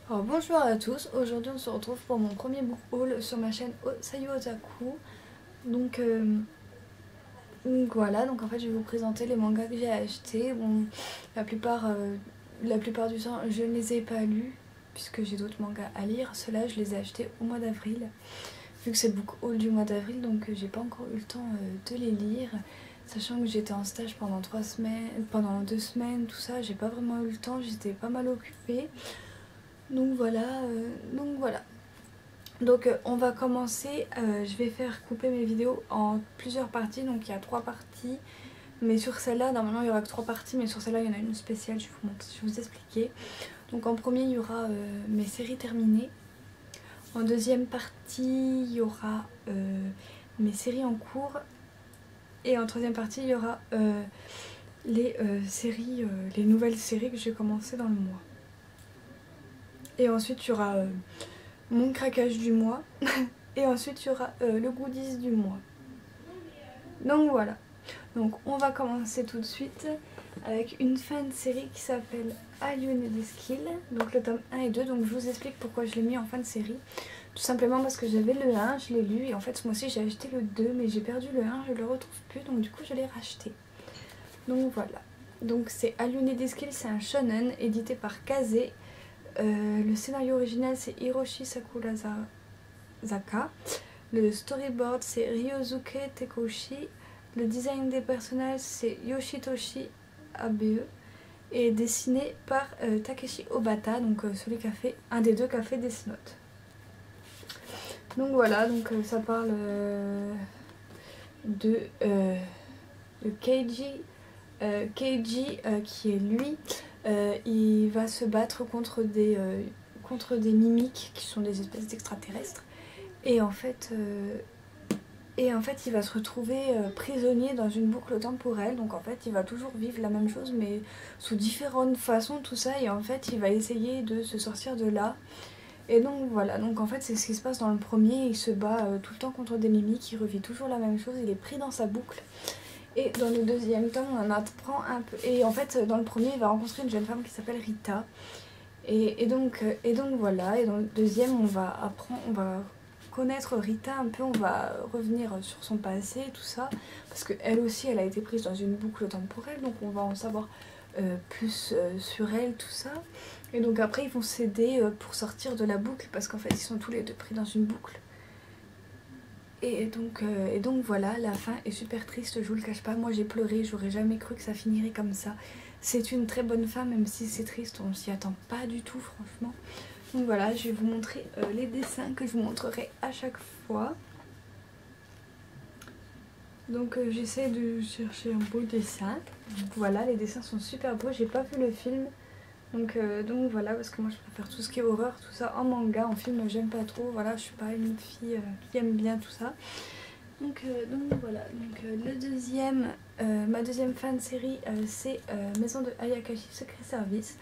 Alors bonjour à tous, aujourd'hui on se retrouve pour mon premier book haul sur ma chaîne Sayu Otaku. Donc, voilà, donc en fait je vais vous présenter les mangas que j'ai achetés. Bon, la plupart du temps je ne les ai pas lus puisque j'ai d'autres mangas à lire. Ceux-là je les ai achetés au mois d'avril. Vu que c'est le book haul du mois d'avril, donc j'ai pas encore eu le temps de les lire. Sachant que j'étais en stage pendant 2 semaines, tout ça, j'ai pas vraiment eu le temps, j'étais pas mal occupée. Donc voilà, Donc on va commencer, je vais faire couper mes vidéos en plusieurs parties, donc il y a 3 parties. Mais sur celle-là, normalement il y aura que 3 parties, mais sur celle-là il y en a une spéciale, je vais vous expliquer. Donc en premier il y aura mes séries terminées. En deuxième partie il y aura mes séries en cours. Et en troisième partie il y aura les nouvelles séries que j'ai commencé dans le mois. Et ensuite il y aura mon craquage du mois. Et ensuite il y aura le goodies du mois. Donc voilà. Donc on va commencer tout de suite avec une fin de série qui s'appelle Ayune des Skills. Donc le tome 1 et 2. Donc je vous explique pourquoi je l'ai mis en fin de série. Tout simplement parce que j'avais le 1, je l'ai lu et en fait ce mois-ci j'ai acheté le 2 mais j'ai perdu le 1, je le retrouve plus donc du coup je l'ai racheté. Donc voilà. Donc c'est Ayune des Skills, c'est un shonen édité par Kaze. Le scénario original c'est Hiroshi Sakurazaka. Le storyboard c'est Ryosuke Tekoshi. Le design des personnages c'est Yoshitoshi Abe et dessiné par Takeshi Obata, donc celui qui a fait un des deux qui a fait Death Note. Donc voilà, donc ça parle de Keiji. Keiji qui est lui, il va se battre contre des mimiques qui sont des espèces d'extraterrestres. Et en fait, il va se retrouver prisonnier dans une boucle temporelle. Donc en fait, il va toujours vivre la même chose, mais sous différentes façons, tout ça. Et en fait, il va essayer de se sortir de là. Et donc voilà, donc en fait, c'est ce qui se passe dans le premier. Il se bat tout le temps contre des mimiques, il revit toujours la même chose, il est pris dans sa boucle. Et dans le deuxième tome, on en apprend un peu. Et en fait, dans le premier, il va rencontrer une jeune femme qui s'appelle Rita. Et donc voilà, et dans le deuxième, on va connaître Rita un peu, on va revenir sur son passé, tout ça, parce qu'elle aussi, elle a été prise dans une boucle temporelle, donc on va en savoir plus sur elle, tout ça. Et donc après, ils vont s'aider pour sortir de la boucle, parce qu'en fait, ils sont tous les deux pris dans une boucle. Et donc voilà, la fin est super triste, je vous le cache pas. Moi j'ai pleuré, j'aurais jamais cru que ça finirait comme ça. C'est une très bonne fin, même si c'est triste, on s'y attend pas du tout, franchement. Donc voilà, je vais vous montrer les dessins que je vous montrerai à chaque fois. Donc j'essaie de chercher un beau dessin. Donc, voilà, les dessins sont super beaux, j'ai pas vu le film. Donc voilà, parce que moi je préfère tout ce qui est horreur, tout ça en manga, en film j'aime pas trop. Voilà, je suis pas une fille qui aime bien tout ça. Donc voilà, ma deuxième fan série c'est Maison de Ayakashi Secret Service.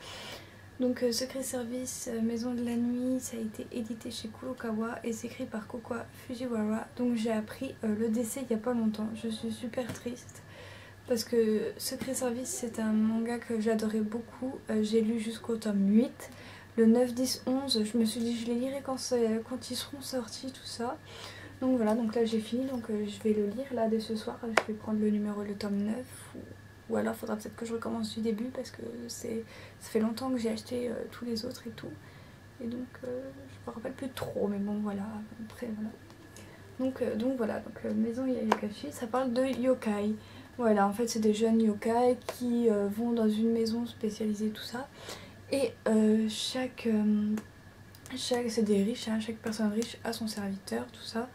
Donc Secret Service, Maison de la Nuit, ça a été édité chez Kurokawa et c'est écrit par Kokwa Fujiwara. Donc j'ai appris le décès il y a pas longtemps, je suis super triste. Parce que Secret Service c'est un manga que j'adorais beaucoup, j'ai lu jusqu'au tome 8. Le 9, 10, 11, je me suis dit je les lirai quand ils seront sortis, tout ça. Donc voilà, donc là j'ai fini, donc je vais le lire là dès ce soir. Je vais prendre le tome 9 ou alors il faudra peut-être que je recommence du début parce que ça fait longtemps que j'ai acheté tous les autres et tout. Et donc je me rappelle plus trop, mais bon voilà, après voilà. Donc voilà, Maison Yayakashi, ça parle de yokai. Voilà, en fait c'est des jeunes yokai qui vont dans une maison spécialisée, tout ça. Et c'est des riches, hein, chaque personne riche a son serviteur, tout ça.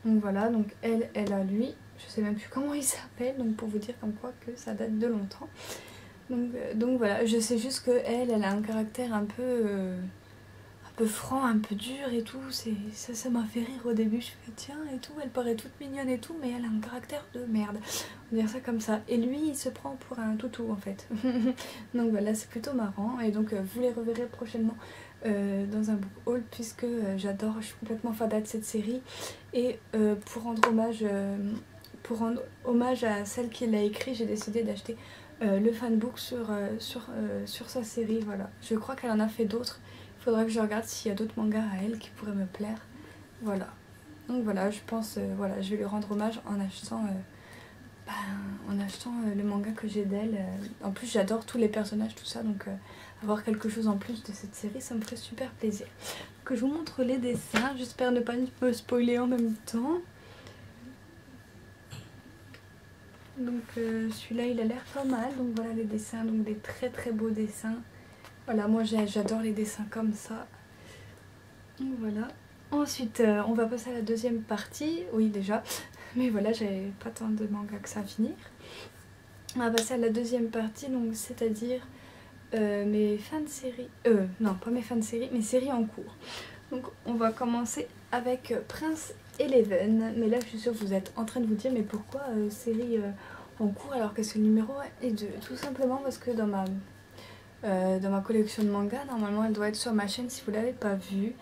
Donc voilà, donc elle a lui, je sais même plus comment il s'appelle, donc pour vous dire comme quoi que ça date de longtemps. Donc voilà, je sais juste que elle a un caractère un peu franc, un peu dur et tout. Ça m'a fait rire au début, je fais tiens et tout, elle paraît toute mignonne et tout, mais elle a un caractère de merde, on va dire ça comme ça. Et lui il se prend pour un toutou en fait. Donc voilà, c'est plutôt marrant et donc vous les reverrez prochainement dans un book haul puisque j'adore, je suis complètement fada de cette série. Et pour rendre hommage à celle qui l'a écrit, j'ai décidé d'acheter le fanbook sur sa série. Voilà, je crois qu'elle en a fait d'autres, Faudrait que je regarde s'il y a d'autres mangas à elle qui pourraient me plaire. Voilà. Donc voilà, je pense, voilà, je vais lui rendre hommage en achetant, le manga que j'ai d'elle. En plus, j'adore tous les personnages, tout ça, donc avoir quelque chose en plus de cette série, ça me ferait super plaisir. Que je vous montre les dessins, j'espère ne pas me spoiler en même temps. Donc celui-là, il a l'air pas mal, donc voilà les dessins, donc des très très beaux dessins. Voilà, moi j'adore les dessins comme ça. Donc voilà. Ensuite, on va passer à la deuxième partie. Oui, déjà. Mais voilà, j'avais pas tant de manga que ça à finir. On va passer à la deuxième partie, donc c'est-à-dire mes fins de série. Non, pas mes fins de série, mes séries en cours. Donc on va commencer avec Prince Eleven. Mais là, je suis sûre que vous êtes en train de vous dire, mais pourquoi série en cours alors que c'est le numéro 1 et 2? Tout simplement parce que dans ma collection de mangas, normalement elle doit être sur ma chaîne si vous l'avez pas vue.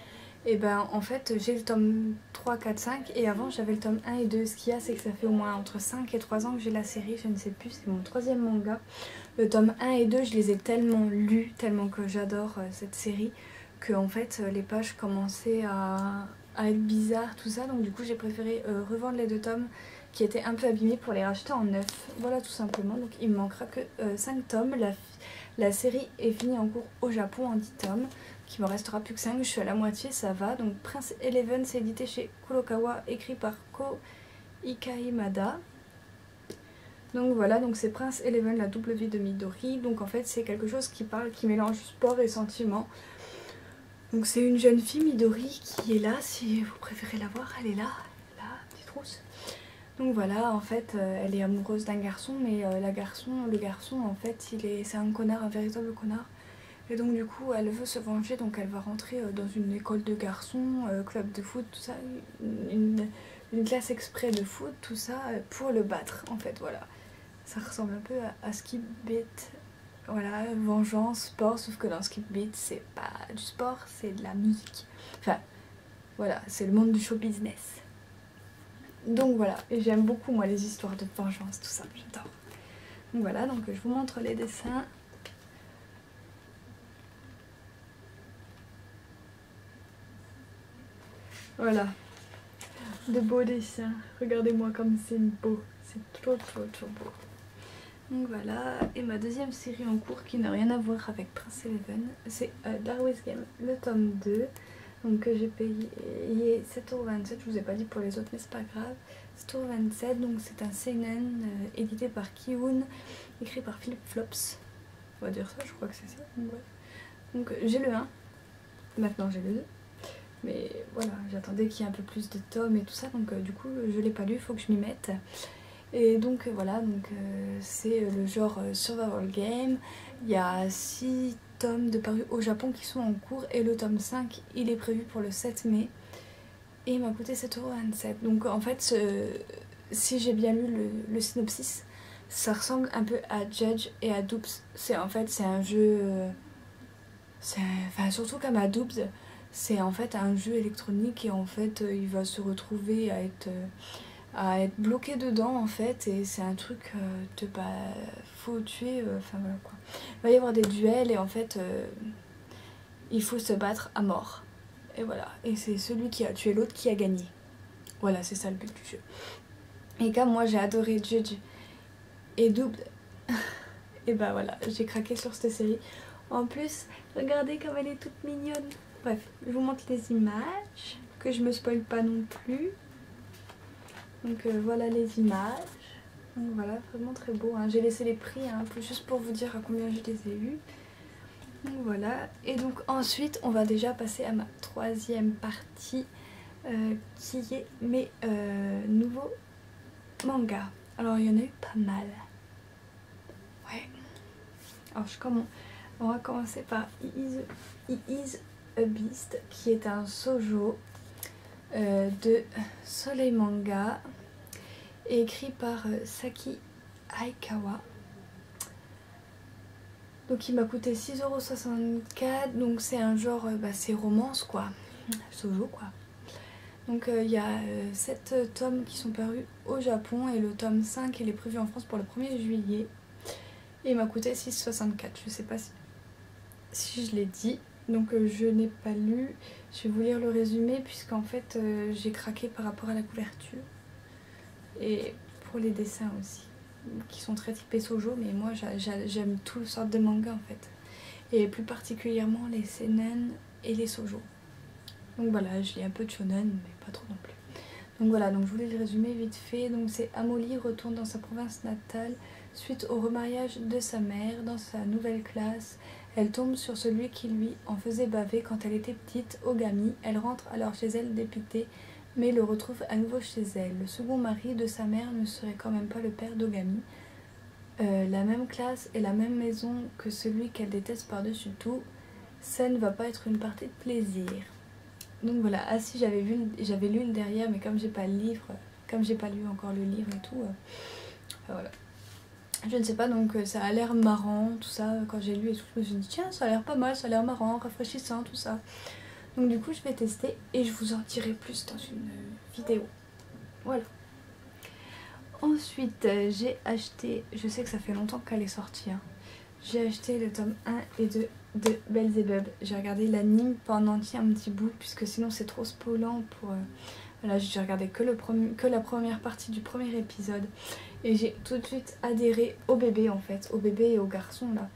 Et ben en fait j'ai le tome 3, 4, 5 et avant j'avais le tome 1 et 2. Ce qu'il y a c'est que ça fait au moins entre 5 et 3 ans que j'ai la série, je ne sais plus, c'est mon troisième manga. Le tome 1 et 2 je les ai tellement lus, tellement que j'adore cette série, que en fait les pages commençaient à être bizarres tout ça, donc du coup j'ai préféré revendre les 2 tomes qui étaient un peu abîmés pour les racheter en neuf. Voilà tout simplement, donc il me manquera que 5 tomes. La série est finie en cours au Japon en 10 tomes. Il me restera plus que 5, je suis à la moitié, ça va. Donc Prince Eleven, c'est édité chez Kurokawa, écrit par Ko Ikaimada. Donc voilà, donc c'est Prince Eleven, la double vie de Midori. Donc en fait c'est quelque chose qui mélange sport et sentiment. Donc c'est une jeune fille, Midori, qui est là, si vous préférez la voir, elle est là, petite rousse. Donc voilà, en fait elle est amoureuse d'un garçon, mais le garçon en fait c'est un connard, un véritable connard. Et donc du coup elle veut se venger, donc elle va rentrer dans une école de garçons, club de foot, tout ça, une classe exprès de foot, tout ça, pour le battre en fait, voilà. Ça ressemble un peu à Skip Beat, voilà, vengeance, sport, sauf que dans Skip Beat c'est pas du sport, c'est de la musique. Enfin, voilà, c'est le monde du show business. Donc voilà, et j'aime beaucoup moi les histoires de vengeance, tout ça, j'adore. Donc voilà, donc je vous montre les dessins. Voilà, de beaux dessins. Regardez-moi comme c'est beau. C'est trop beau. Donc voilà, et ma deuxième série en cours qui n'a rien à voir avec Prince Eleven, c'est Darwin's Game, le tome 2. Donc que j'ai payé 7,27€, je vous ai pas dit pour les autres mais c'est pas grave. 7,27€, donc c'est un seinen édité par Kiun, écrit par Philip Flops. On va dire ça, je crois que c'est ça. Donc j'ai le 1, maintenant j'ai le 2. Mais voilà, j'attendais qu'il y ait un peu plus de tomes et tout ça, donc du coup je l'ai pas lu, il faut que je m'y mette. Et donc voilà, donc c'est le genre survival game. Il y a 6 tomes de parus au Japon qui sont en cours et le tome 5 il est prévu pour le 7 mai. Et il m'a coûté 7,27€. Donc en fait, si j'ai bien lu le synopsis, ça ressemble un peu à Judge et à Dupes. En fait c'est un jeu... enfin surtout comme à Dupes. C'est en fait un jeu électronique et en fait il va se retrouver à être bloqué dedans en fait, et c'est un truc faut tuer, enfin voilà quoi. Il va y avoir des duels et en fait il faut se battre à mort. Et voilà, et c'est celui qui a tué l'autre qui a gagné. Voilà, c'est ça le but du jeu. Et comme moi j'ai adoré Judge et Double, et bah voilà, j'ai craqué sur cette série. En plus, regardez comme elle est toute mignonne. Bref, je vous montre les images, que je me spoil pas non plus. Donc voilà les images. Donc voilà, vraiment très beau. Hein. J'ai laissé les prix hein, juste pour vous dire à combien je les ai eus. Donc voilà. Et donc ensuite, on va déjà passer à ma troisième partie qui est mes nouveaux mangas. Alors il y en a eu pas mal. Ouais. Alors on va commencer par He is a Beast, qui est un shoujo de Soleil Manga, écrit par Saki Aikawa. Donc il m'a coûté 6,64€, donc c'est un genre, c'est romance quoi, shoujo quoi. Donc il y a 7 tomes qui sont parus au Japon et le tome 5 il est prévu en France pour le 1er juillet. Et il m'a coûté 6,64€, je sais pas si je l'ai dit. Donc je n'ai pas lu, je vais vous lire le résumé puisqu'en fait j'ai craqué par rapport à la couverture. Et pour les dessins aussi, qui sont très typés shoujo, mais moi j'aime toutes sortes de mangas en fait. Et plus particulièrement les seinen et les shoujo. Donc voilà, je lis un peu de shonen, mais pas trop non plus. Donc voilà, donc je voulais le résumer vite fait. Donc c'est Amoli retourne dans sa province natale suite au remariage de sa mère. Dans sa nouvelle classe, elle tombe sur celui qui lui en faisait baver quand elle était petite, Ogami. Elle rentre alors chez elle dépitée, mais le retrouve à nouveau chez elle. Le second mari de sa mère ne serait quand même pas le père d'Ogami. La même classe et la même maison que celui qu'elle déteste par-dessus tout. Ça ne va pas être une partie de plaisir. Donc voilà, ah si j'avais lu le derrière, mais comme j'ai pas le livre, comme j'ai pas lu encore le livre et tout, voilà. Je ne sais pas, donc ça a l'air marrant, tout ça, quand j'ai lu et tout, je me suis dit tiens ça a l'air pas mal, ça a l'air marrant, rafraîchissant, tout ça. Donc du coup je vais tester et je vous en dirai plus dans une vidéo. Voilà. Ensuite j'ai acheté, je sais que ça fait longtemps qu'elle est sortie, hein. J'ai acheté le tome 1 et 2 de Belzebub. J'ai regardé l'anime pendant entier un petit bout puisque sinon c'est trop spoilant pour... Voilà, j'ai regardé que la première partie du premier épisode et j'ai tout de suite adhéré au bébé en fait, au bébé et au garçon là.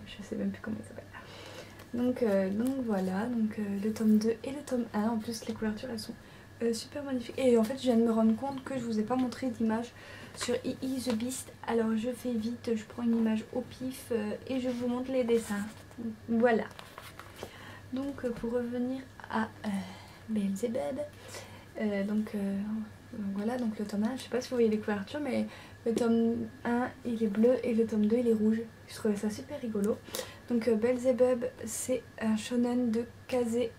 Je sais même plus comment il s'appelle. Donc voilà, donc le tome 2 et le tome 1, en plus les couvertures elles sont super magnifiques. Et en fait je viens de me rendre compte que je vous ai pas montré d'image sur II The Beast, alors je fais vite, je prends une image au pif et je vous montre les dessins. Voilà. Donc pour revenir à Belzebub, donc voilà, donc le tome 1, je sais pas si vous voyez les couvertures, mais le tome 1 il est bleu et le tome 2 il est rouge. Je trouvais ça super rigolo. Donc Belzebub c'est un shonen de Kaze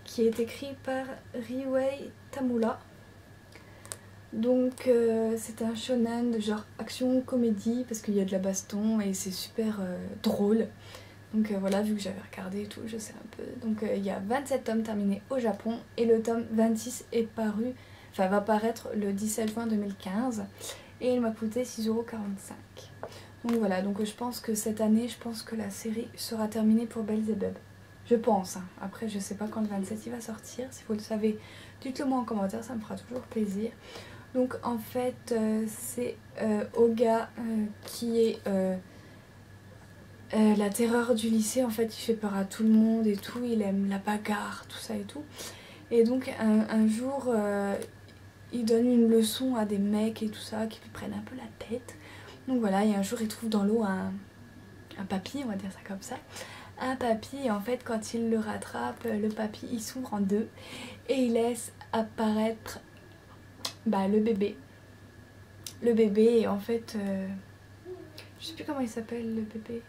qui est écrit par Riwei Tamura. Donc c'est un shonen de genre action comédie parce qu'il y a de la baston et c'est super drôle. Donc voilà, vu que j'avais regardé et tout, je sais un peu. Donc il y a 27 tomes terminés au Japon et le tome 26 est paru, enfin va paraître le 17 juin 2015 et il m'a coûté 6,45 €. Donc voilà, donc je pense que cette année, je pense que la série sera terminée pour Belzebub. Je pense, hein. Après je sais pas quand le 27 il va sortir, si vous le savez, dites-le moi en commentaire, ça me fera toujours plaisir. Donc en fait c'est Oga qui est la terreur du lycée. En fait il fait peur à tout le monde et tout, il aime la bagarre, tout ça et tout. Et donc un jour il donne une leçon à des mecs et tout ça qui lui prennent un peu la tête. Donc voilà, et un jour il trouve dans l'eau un papy, on va dire ça comme ça. Un papy, et en fait quand il le rattrape, le papy il s'ouvre en deux et il laisse apparaître le bébé. Le bébé, et en fait je sais plus comment il s'appelle le bébé.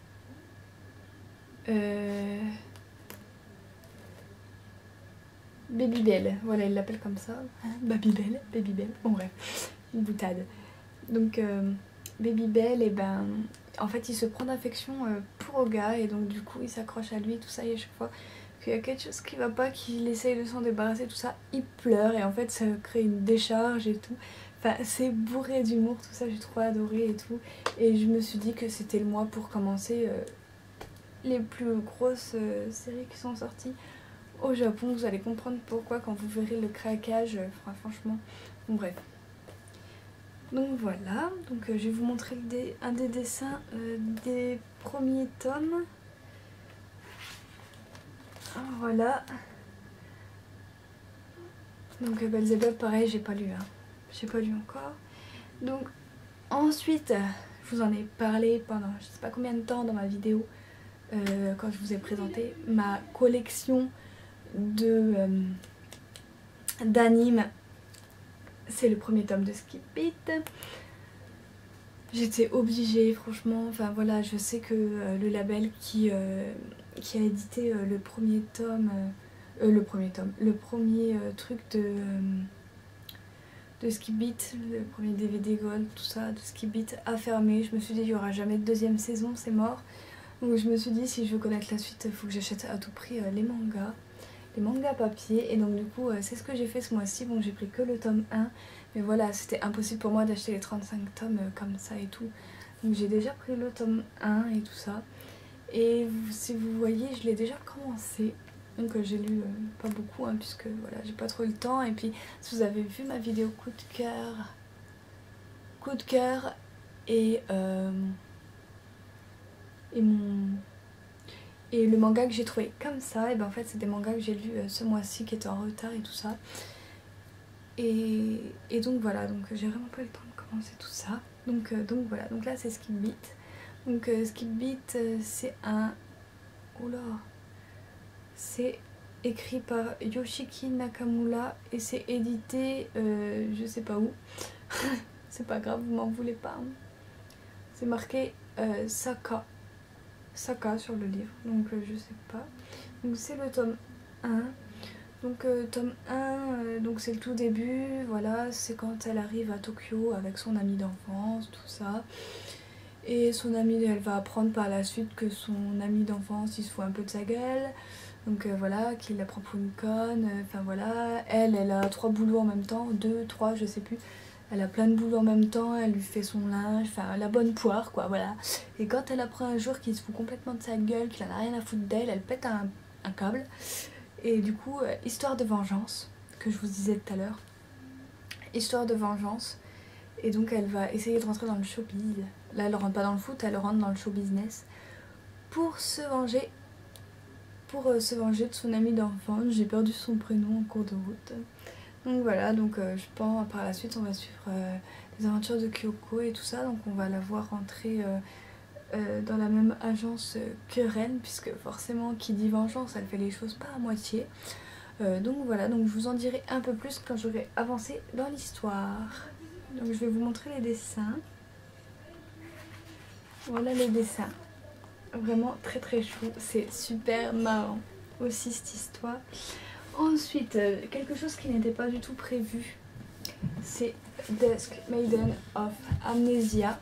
Babybel, voilà il l'appelle comme ça. Babybel, bon bref, une boutade. Donc Babybel, et ben en fait il se prend d'affection pour Oga et donc du coup il s'accroche à lui, tout ça, et à chaque fois qu'il y a quelque chose qui va pas, qu'il essaye de s'en débarrasser, tout ça, il pleure et en fait ça crée une décharge et tout. Enfin c'est bourré d'humour, tout ça, j'ai trop adoré et tout. Et je me suis dit que c'était le mois pour commencer les plus grosses séries qui sont sorties au Japon. Vous allez comprendre pourquoi quand vous verrez le craquage, franchement, bon bref. Donc voilà, donc je vais vous montrer un des dessins des premiers tomes. Voilà. Donc Belzebub pareil, j'ai pas lu, hein. J'ai pas lu encore. Donc ensuite, je vous en ai parlé pendant je sais pas combien de temps dans ma vidéo quand je vous ai présenté ma collection de d'animes. C'est le premier tome de Skip Beat. J'étais obligée, franchement. Enfin voilà, je sais que le label qui a édité le premier tome, le premier truc de Skip Beat, le premier DVD Gold, tout ça, de Skip Beat a fermé. Je me suis dit, il n'y aura jamais de deuxième saison, c'est mort. Donc je me suis dit, si je veux connaître la suite, il faut que j'achète à tout prix les mangas papier. Et donc du coup c'est ce que j'ai fait ce mois-ci. Bon, j'ai pris que le tome 1, mais voilà, c'était impossible pour moi d'acheter les 35 tomes comme ça et tout. Donc j'ai déjà pris le tome 1 et tout ça. Et si vous voyez, je l'ai déjà commencé. Donc j'ai lu pas beaucoup hein, puisque voilà, j'ai pas trop eu le temps. Et puis si vous avez vu ma vidéo coup de cœur et le manga que j'ai trouvé comme ça, et ben en fait c'est des mangas que j'ai lus ce mois-ci qui étaient en retard et tout ça. Et donc voilà, donc j'ai vraiment pas eu le temps de commencer tout ça. Donc voilà, donc là c'est Skip Beat. Donc Skip Beat c'est un... Oula, c'est écrit par Yoshiki Nakamura et c'est édité je sais pas où. C'est pas grave, vous m'en voulez pas. Hein. C'est marqué Saka sur le livre, donc je sais pas. Donc c'est le tome 1. Donc tome 1, donc c'est le tout début, voilà, c'est quand elle arrive à Tokyo avec son amie d'enfance, tout ça. Et son amie, elle va apprendre par la suite que son ami d'enfance, il se fout un peu de sa gueule. Donc voilà, qu'il la prend pour une conne, enfin voilà. Elle a 3 boulots en même temps, 2, 3, je sais plus. Elle a plein de boulots en même temps, elle lui fait son linge, enfin la bonne poire quoi, voilà. Et quand elle apprend un jour qu'il se fout complètement de sa gueule, qu'il en a rien à foutre d'elle, elle pète un câble. Et du coup, histoire de vengeance, que je vous disais tout à l'heure. Histoire de vengeance. Et donc elle va essayer de rentrer dans le showbiz. Là elle rentre pas dans le foot, elle rentre dans le show business. Pour se venger. Se venger de son ami d'enfance. J'ai perdu son prénom en cours de route. Donc voilà, donc je pense par la suite on va suivre les aventures de Kyoko et tout ça. Donc on va la voir rentrer dans la même agence que Ren. Puisque forcément qui dit vengeance, elle fait les choses pas à moitié. Donc voilà, donc je vous en dirai un peu plus quand j'aurai avancé dans l'histoire. Donc je vais vous montrer les dessins. Voilà les dessins. Vraiment très très chou. C'est super marrant aussi cette histoire. Ensuite, quelque chose qui n'était pas du tout prévu. C'est Dusk Maiden of Amnesia.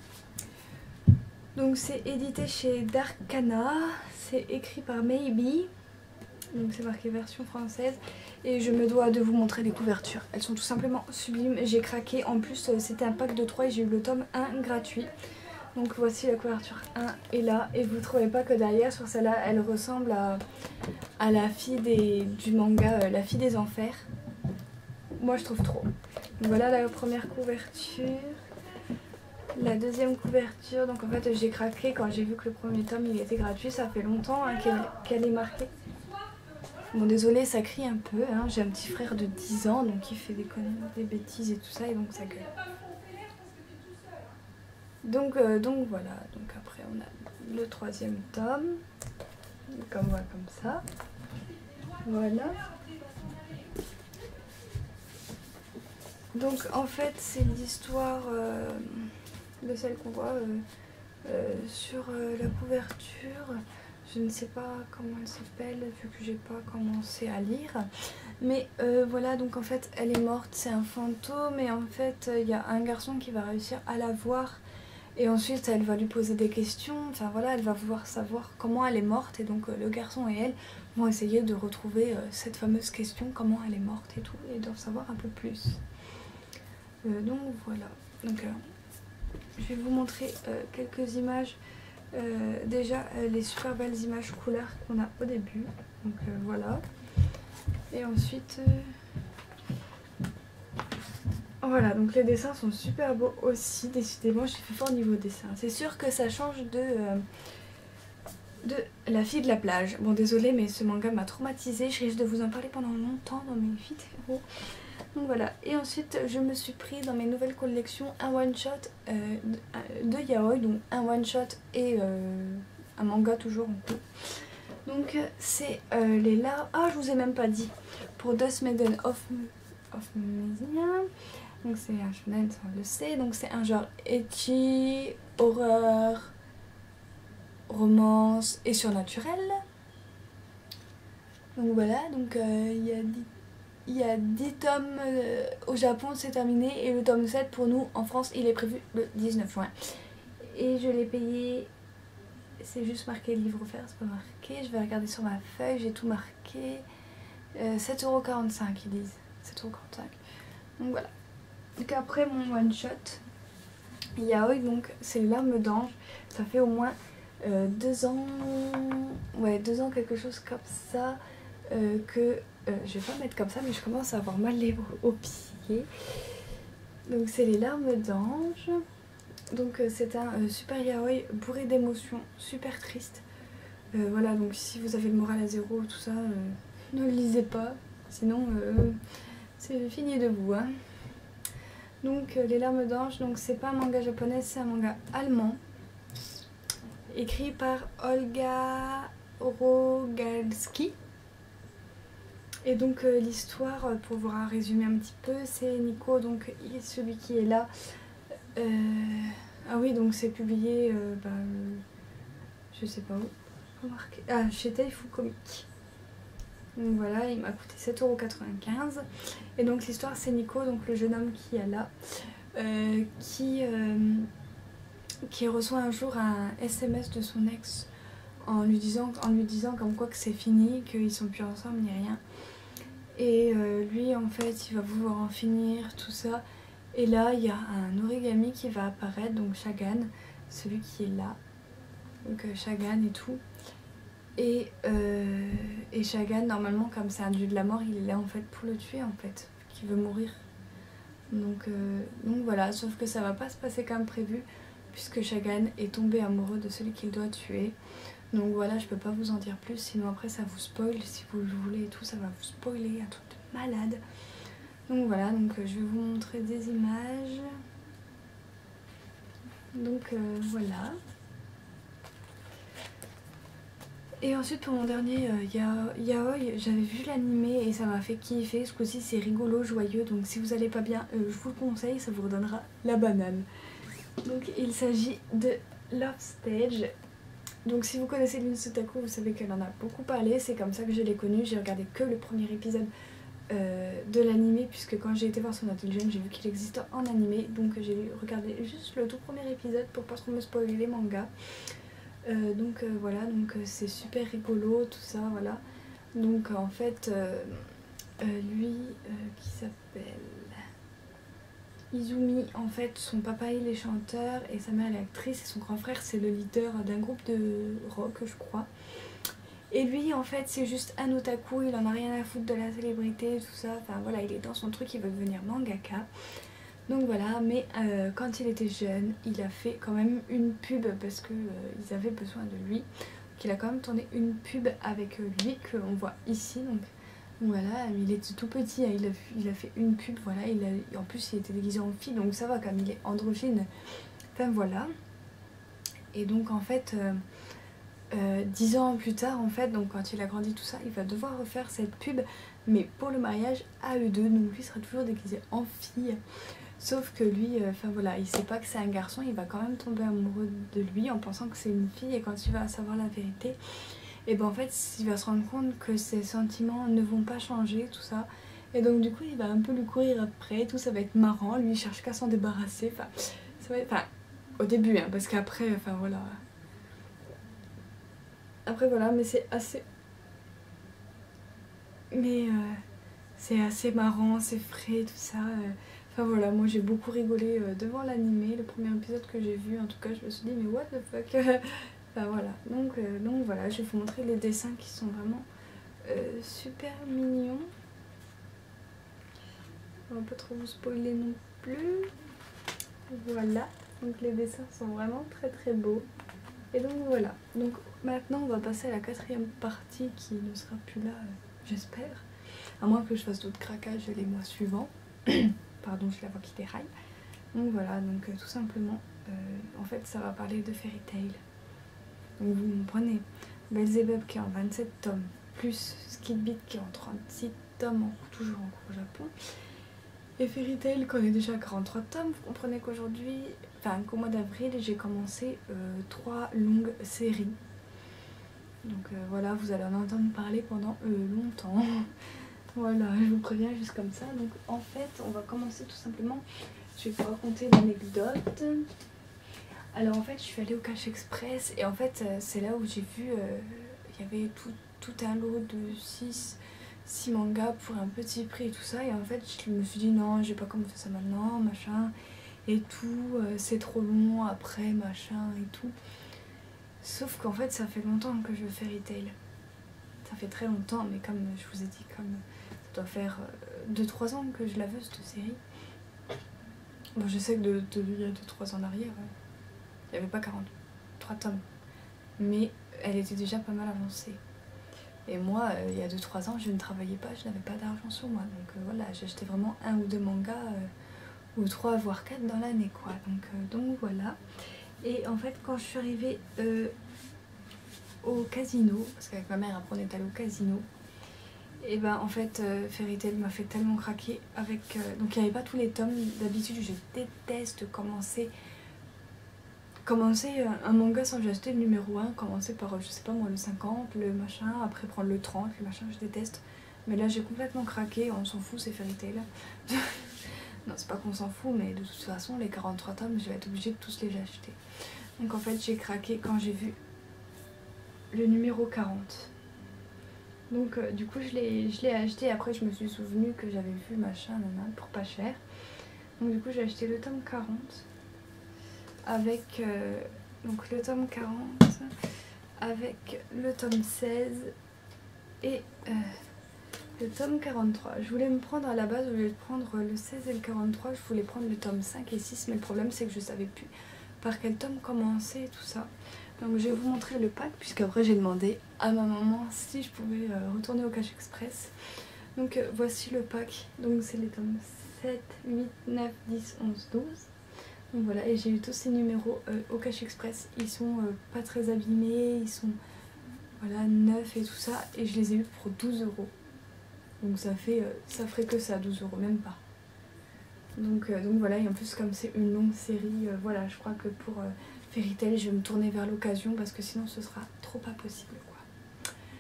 Donc c'est édité chez Darkana. C'est écrit par Maybe. Donc c'est marqué version française. Et je me dois de vous montrer les couvertures. Elles sont tout simplement sublimes. J'ai craqué. En plus c'était un pack de 3 et j'ai eu le tome 1 gratuit. Donc voici la couverture 1 est là. Et vous trouvez pas que derrière sur celle-là elle ressemble à la fille du manga La Fille des Enfers. Moi je trouve trop. Donc voilà la première couverture. La deuxième couverture. Donc en fait j'ai craqué quand j'ai vu que le premier tome il était gratuit. Ça fait longtemps hein, qu'elle est marquée. Bon désolé ça crie un peu, hein. J'ai un petit frère de 10 ans donc il fait des conneries, des bêtises et tout ça et donc ça gueule. Donc voilà, donc après on a le troisième tome, comme ça, voilà. Donc en fait c'est l'histoire de celle qu'on voit sur la couverture. Je ne sais pas comment elle s'appelle vu que j'ai pas commencé à lire. Mais voilà, donc en fait elle est morte, c'est un fantôme et en fait il y a un garçon qui va réussir à la voir. Et ensuite elle va lui poser des questions, enfin voilà, elle va vouloir savoir comment elle est morte. Et donc le garçon et elle vont essayer de retrouver cette fameuse question, comment elle est morte et tout, et d'en savoir un peu plus. Donc voilà, donc je vais vous montrer quelques images. Déjà les super belles images couleurs qu'on a au début, donc voilà. Et ensuite voilà, donc les dessins sont super beaux aussi, décidément j'ai fait fort niveau dessin. C'est sûr que ça change de La Fille de la Plage. Bon désolé mais ce manga m'a traumatisée, je risque de vous en parler pendant longtemps dans mes vidéos. Donc voilà, et ensuite je me suis pris dans mes nouvelles collections un one shot de yaoi, donc un one shot et un manga toujours en cours. Donc c'est les larmes, ah je vous ai même pas dit, pour Dusk Maiden of Amnesia. Donc c'est un shonen, ça on le sait, donc c'est un genre ecchi, horreur, romance et surnaturel. Donc voilà, donc il y a 10 tomes au Japon, c'est terminé, et le tome 7 pour nous en France il est prévu le 19 juin. Et je l'ai payé, c'est juste marqué livre offert, c'est pas marqué, je vais regarder sur ma feuille, j'ai tout marqué, 7,45€ ils disent, 7,45€. Donc voilà. Donc après mon one shot yaoi, donc c'est les larmes d'ange, ça fait au moins 2 ans, ouais 2 ans quelque chose comme ça, que je vais pas mettre comme ça mais je commence à avoir mal aux pieds. Donc c'est les larmes d'ange. Donc c'est un super yaoi bourré d'émotions, super triste. Voilà, donc si vous avez le moral à zéro, tout ça, ne le lisez pas, sinon c'est fini de vous. Hein. Donc les larmes d'ange, donc c'est pas un manga japonais, c'est un manga allemand, écrit par Olga Rogalski. Et donc l'histoire, pour vous résumer un petit peu, c'est Nico, donc celui qui est là. Ah oui, donc c'est publié, je sais pas où, remarquez. Ah, chez Taifu Comics. Donc voilà, il m'a coûté 7,95 €. Et donc l'histoire, c'est Nico, donc le jeune homme qui est là, qui reçoit un jour un SMS de son ex en lui disant comme quoi que c'est fini, qu'ils sont plus ensemble ni rien. Et lui, en fait, il va vouloir en finir, tout ça. Et là, il y a un origami qui va apparaître, donc Shagan, celui qui est là. Donc Shagan et tout. Et Shagan, normalement, comme c'est un dieu de la mort, il est là en fait pour le tuer, en fait, qui veut mourir. Donc voilà, sauf que ça va pas se passer comme prévu, puisque Shagan est tombé amoureux de celui qu'il doit tuer. Donc voilà, je peux pas vous en dire plus, sinon après ça vous spoil, si vous le voulez et tout, ça va vous spoiler, un truc de malade. Donc voilà, donc je vais vous montrer des images. Donc voilà. Et ensuite pour mon dernier yaoi, j'avais vu l'animé et ça m'a fait kiffer. Ce coup-ci c'est rigolo, joyeux, donc si vous allez pas bien, je vous le conseille, ça vous redonnera la banane. Donc il s'agit de Love Stage. Donc si vous connaissez Lin Sutaku, vous savez qu'elle en a beaucoup parlé, c'est comme ça que je l'ai connue. J'ai regardé que le premier épisode de l'animé, puisque quand j'ai été voir son atelier, j'ai vu qu'il existe en animé, donc j'ai regardé juste le tout premier épisode pour pas trop me spoiler les mangas. Voilà, donc c'est super rigolo tout ça, voilà. Donc en fait lui qui s'appelle Izumi, en fait son papa il est chanteur et sa mère elle est actrice et son grand frère c'est le leader d'un groupe de rock je crois. Et lui en fait c'est juste un otaku, il en a rien à foutre de la célébrité tout ça, enfin voilà, il est dans son truc, il veut devenir mangaka. Donc voilà, mais quand il était jeune, il a fait quand même une pub parce que ils avaient besoin de lui. Donc il a quand même tourné une pub avec lui qu'on voit ici. Donc voilà, il était tout petit, hein, il a fait une pub, voilà, en plus il était déguisé en fille, donc ça va comme il est androgyne. Enfin voilà. Et donc en fait, 10 ans plus tard, en fait, donc quand il a grandi tout ça, il va devoir refaire cette pub, mais pour le mariage à eux deux, donc lui sera toujours déguisé en fille. Sauf que lui, enfin voilà, il sait pas que c'est un garçon, il va quand même tomber amoureux de lui en pensant que c'est une fille, et quand il va savoir la vérité, et ben en fait il va se rendre compte que ses sentiments ne vont pas changer, tout ça. Et donc du coup il va un peu lui courir après, tout ça va être marrant, lui il cherche qu'à s'en débarrasser, enfin ça va être, enfin au début hein, parce qu'après, enfin voilà. Après voilà, mais c'est assez... Mais c'est assez marrant, c'est frais, tout ça. Enfin voilà, moi j'ai beaucoup rigolé devant l'animé, le premier épisode que j'ai vu, en tout cas je me suis dit mais what the fuck. Enfin voilà, donc voilà, je vais vous montrer les dessins qui sont vraiment super mignons. On va pas trop vous spoiler non plus. Voilà, donc les dessins sont vraiment très très beaux. Et donc voilà, donc maintenant on va passer à la 4e partie qui ne sera plus là, j'espère. À moins que je fasse d'autres craquages les mois suivants. Pardon, j'ai la voix qui déraille. Donc voilà, donc tout simplement, en fait ça va parler de Fairy Tail. Donc vous prenez Belzebub qui est en 27 tomes, plus Skid Beat qui est en 36 tomes, toujours en cours au Japon. Et Fairy Tail qu'on est déjà à 43 tomes, vous comprenez qu'aujourd'hui, enfin qu'au mois d'avril, j'ai commencé 3 longues séries. Donc voilà, vous allez en entendre parler pendant longtemps. Voilà, je vous préviens juste comme ça. Donc en fait, on va commencer tout simplement. Je vais vous raconter l'anecdote. Alors en fait, je suis allée au Cash Express et en fait, c'est là où j'ai vu, il y avait tout un lot de 6 mangas pour un petit prix et tout ça. Et en fait, je me suis dit non, je vais pas commencer ça maintenant, machin et tout. C'est trop long après, machin et tout. Sauf qu'en fait ça fait longtemps que je veux Fairy Tail. Ça fait très longtemps, mais comme je vous ai dit, comme ça doit faire 2-3 ans que je la veux cette série. Bon, je sais que il y a 2-3 ans en arrière, il n'y avait pas 43 tomes. Mais elle était déjà pas mal avancée. Et moi, il y a 2-3 ans, je ne travaillais pas, je n'avais pas d'argent sur moi. Donc voilà, j'ai acheté vraiment 1 ou 2 mangas, ou 3 voire 4 dans l'année, quoi. Donc voilà. Et en fait, quand je suis arrivée au casino, parce qu'avec ma mère, après on est allé au casino, et ben en fait, Fairy Tail m'a fait tellement craquer avec... donc il n'y avait pas tous les tomes. D'habitude, je déteste commencer un manga sans j'ai acheté le numéro 1, commencer par, je sais pas moi, le 50, le machin, après prendre le 30, le machin, je déteste. Mais là j'ai complètement craqué, on s'en fout, c'est Fairy Tail. Non, c'est pas qu'on s'en fout, mais de toute façon, les 43 tomes, je vais être obligée de tous les acheter. Donc en fait, j'ai craqué quand j'ai vu le numéro 40. Donc du coup, je l'ai acheté, après je me suis souvenue que j'avais vu machin, pour pas cher. Donc du coup, j'ai acheté le tome 40. Avec donc le tome 40 avec le tome 16 et le tome 43. Je voulais me prendre à la base, au lieu de prendre le 16 et le 43, je voulais prendre le tome 5 et 6, mais le problème c'est que je savais plus par quel tome commencer et tout ça. Donc je vais vous montrer le pack, puisqu'après j'ai demandé à ma maman si je pouvais retourner au Cash Express. Donc voici le pack, donc c'est les tomes 7, 8, 9, 10, 11, 12. Donc voilà, et j'ai eu tous ces numéros au Cash Express. Ils sont pas très abîmés, ils sont voilà, neufs et tout ça. Et je les ai eu pour 12 €. Donc ça ferait que ça, 12 €, même pas. Donc voilà, et en plus comme c'est une longue série, voilà, je crois que pour Fairy Tail, je vais me tourner vers l'occasion parce que sinon ce sera trop pas possible, quoi.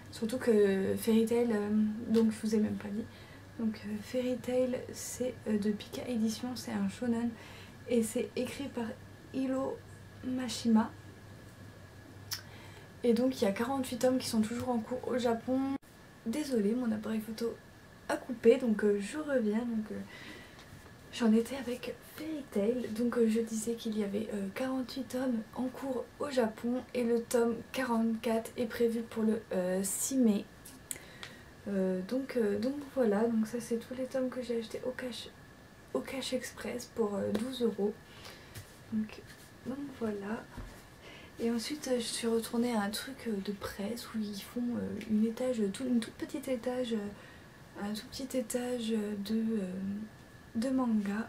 Surtout que Fairy Tail, donc je vous ai même pas dit. Donc Fairy Tail, c'est de Pika Édition, c'est un shonen. Et c'est écrit par Hiro Mashima. Et donc il y a 48 tomes qui sont toujours en cours au Japon. Désolée, mon appareil photo a coupé, donc je reviens. Donc j'en étais avec Fairy Tail. Donc je disais qu'il y avait 48 tomes en cours au Japon. Et le tome 44 est prévu pour le 6 mai. Donc voilà, donc ça c'est tous les tomes que j'ai achetés au Cash Express pour 12 €. Donc voilà. Et ensuite je suis retournée à un truc de presse où ils font une toute petite étage, un tout petit étage de manga.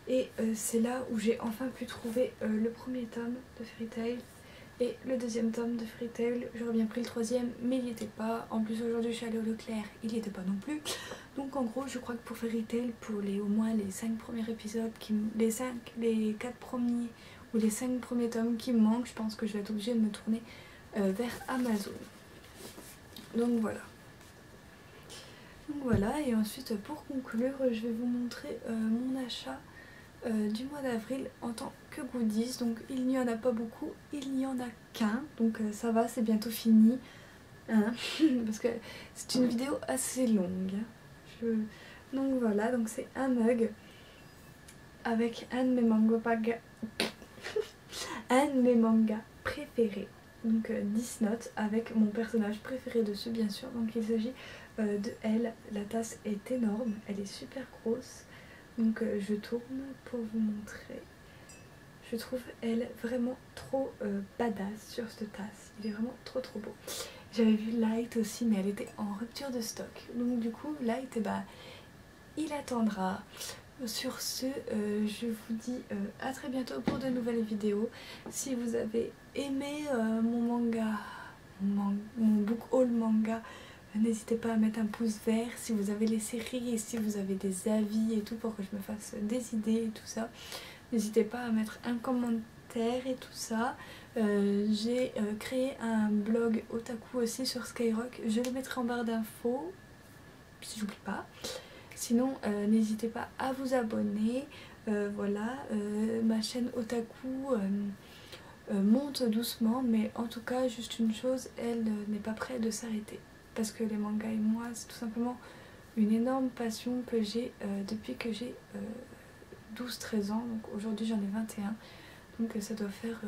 Et c'est là où j'ai enfin pu trouver le premier tome de Fairy Tail et le deuxième tome de Fairy Tail. J'aurais bien pris le troisième, mais il n'y était pas. En plus aujourd'hui je suis allée au Leclerc, il n'y était pas non plus. Donc en gros je crois que pour Fairy Tail, pour au moins les 5 premiers épisodes, les 4 premiers ou les 5 premiers tomes qui me manquent, je pense que je vais être obligée de me tourner vers Amazon. Donc voilà, et ensuite pour conclure, je vais vous montrer mon achat du mois d'avril en tant que goodies. Donc il n'y en a pas beaucoup, il n'y en a qu'un, donc ça va, c'est bientôt fini, hein parce que c'est une vidéo assez longue. Donc voilà, donc c'est un mug avec un de mes mangas préférés, donc 10 notes avec mon personnage préféré dessus bien sûr. Donc il s'agit de Elle. La tasse est énorme, elle est super grosse. Donc je tourne pour vous montrer. Je trouve Elle vraiment trop badass sur cette tasse. Il est vraiment trop beau. J'avais vu Light aussi, mais elle était en rupture de stock. Donc du coup Light, eh ben, il attendra. Sur ce, je vous dis à très bientôt pour de nouvelles vidéos. Si vous avez aimé mon manga, mon book haul manga, n'hésitez pas à mettre un pouce vert. Si vous avez les séries et si vous avez des avis et tout pour que je me fasse des idées et tout ça, n'hésitez pas à mettre un commentaire et tout ça. J'ai créé un blog otaku aussi sur Skyrock, je le mettrai en barre d'infos si j'oublie pas. Sinon n'hésitez pas à vous abonner. Voilà, ma chaîne otaku monte doucement, mais en tout cas juste une chose, elle n'est pas prête de s'arrêter. Parce que les mangas et moi, c'est tout simplement une énorme passion que j'ai depuis que j'ai 12-13 ans. Donc aujourd'hui j'en ai 21. Donc ça doit faire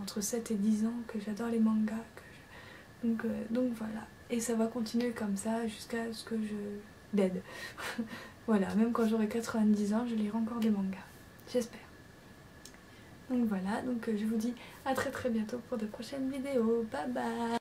entre 7 et 10 ans que j'adore les mangas. Donc voilà. Et ça va continuer comme ça jusqu'à ce que je dead. Voilà, même quand j'aurai 90 ans, je lirai encore des mangas. J'espère. Donc voilà, donc je vous dis à très bientôt pour de prochaines vidéos. Bye bye.